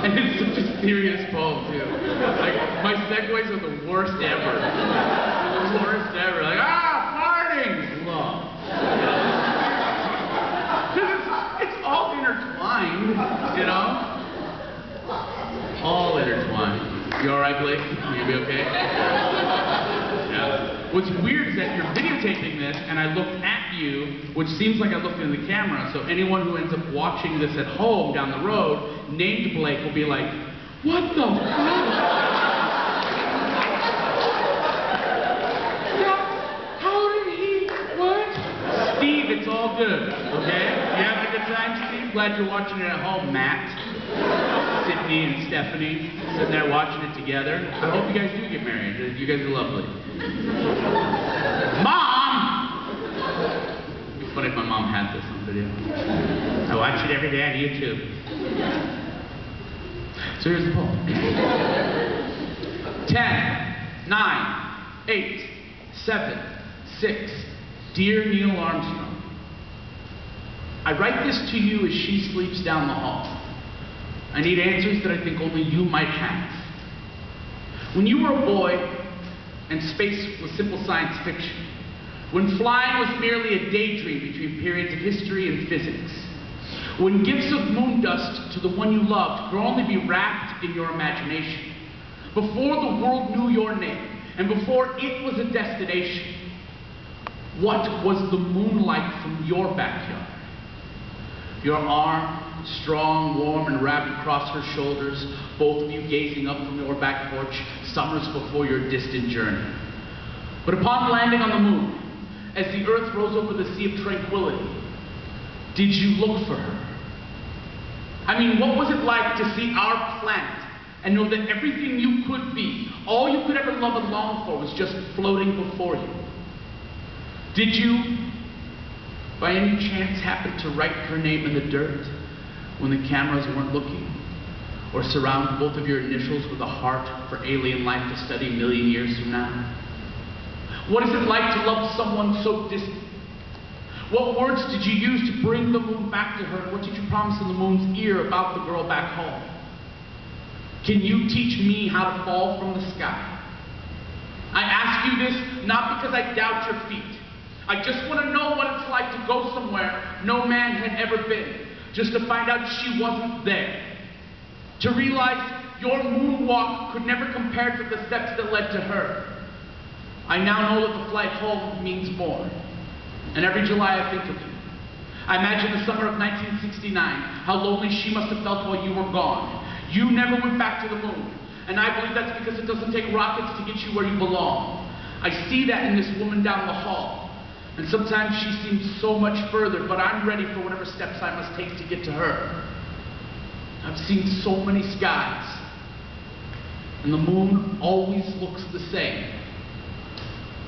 And it's such a serious poem, too. Like, my segues are the worst ever. The worst ever. Like, farting! Love. Because it's all intertwined, you know? All intertwined. You alright, Blake? You be okay? Yeah. What's weird is that you're videotaping this, and I looked at you, which seems like I looked in the camera, so anyone who ends up watching this at home down the road, named Blake, will be like, what the fuck? How did he, what? Steve, it's all good, okay? You having a good time, Steve? Glad you're watching it at home, Matt. Sydney and Stephanie sitting there watching it together. I hope you guys do get married. You guys are lovely. Mom! It'd be funny if my mom had this on video. I watch it every day on YouTube. So here's the poem. 10, 9, 8, 7, 6. Dear Neil Armstrong, I write this to you as she sleeps down the hall. I need answers that I think only you might have. When you were a boy and space was simple science fiction, when flying was merely a daydream between periods of history and physics, when gifts of moon dust to the one you loved could only be wrapped in your imagination, before the world knew your name and before it was a destination, what was the moonlight from your backyard? Your arm, strong, warm, and wrapped across her shoulders, both of you gazing up from your back porch, summers before your distant journey. But upon landing on the moon, as the earth rose over the sea of tranquility, did you look for her? I mean, what was it like to see our planet and know that everything you could be, all you could ever love and long for, was just floating before you? Did you, by any chance, happen to write her name in the dirt when the cameras weren't looking? Or surround both of your initials with a heart for alien life to study a million years from now? What is it like to love someone so distant? What words did you use to bring the moon back to her? And what did you promise in the moon's ear about the girl back home? Can you teach me how to fall from the sky? I ask you this not because I doubt your feet. I just want to know what it's like to go somewhere no man had ever been, just to find out she wasn't there. To realize your moonwalk could never compare to the steps that led to her. I now know that the flight home means more. And every July I think of you. I imagine the summer of 1969, how lonely she must have felt while you were gone. You never went back to the moon. And I believe that's because it doesn't take rockets to get you where you belong. I see that in this woman down the hall. And sometimes she seems so much further, but I'm ready for whatever steps I must take to get to her. I've seen so many skies, and the moon always looks the same.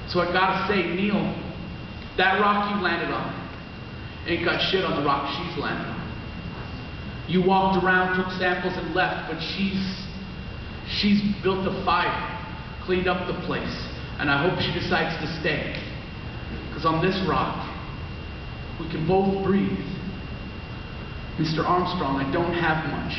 So I gotta say, Neil, that rock you landed on ain't got shit on the rock she's landed on. You walked around, took samples, and left, but she's built a fire, cleaned up the place, and I hope she decides to stay. Because on this rock, we can both breathe. Mr. Armstrong, I don't have much.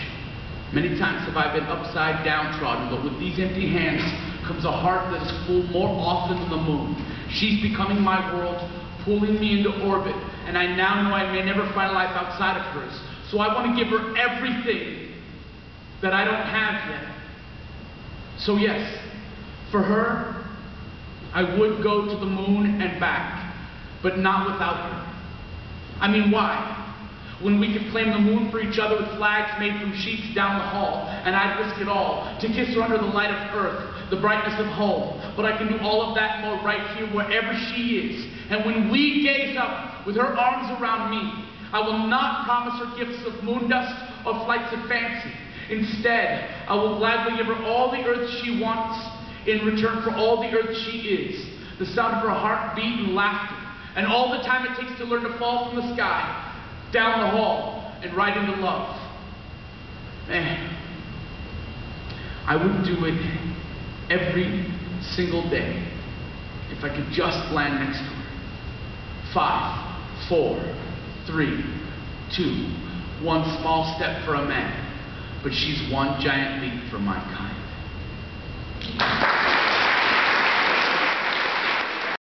Many times have I been upside downtrodden, but with these empty hands comes a heart that is full more often than the moon. She's becoming my world, pulling me into orbit, and I now know I may never find life outside of hers. So I want to give her everything that I don't have yet. So yes, for her, I would go to the moon and back, but not without her. I mean, why? When we could claim the moon for each other with flags made from sheets down the hall, and I'd risk it all to kiss her under the light of earth, the brightness of home. But I can do all of that more right here, wherever she is. And when we gaze up with her arms around me, I will not promise her gifts of moon dust or flights of fancy. Instead, I will gladly give her all the earth she wants in return for all the earth she is, the sound of her heartbeat and laughter, and all the time it takes to learn to fall from the sky, down the hall, and right into love. Man, I would do it every single day if I could just land next to her. 5, 4, 3, 2, one small step for a man, but she's one giant leap for my kind.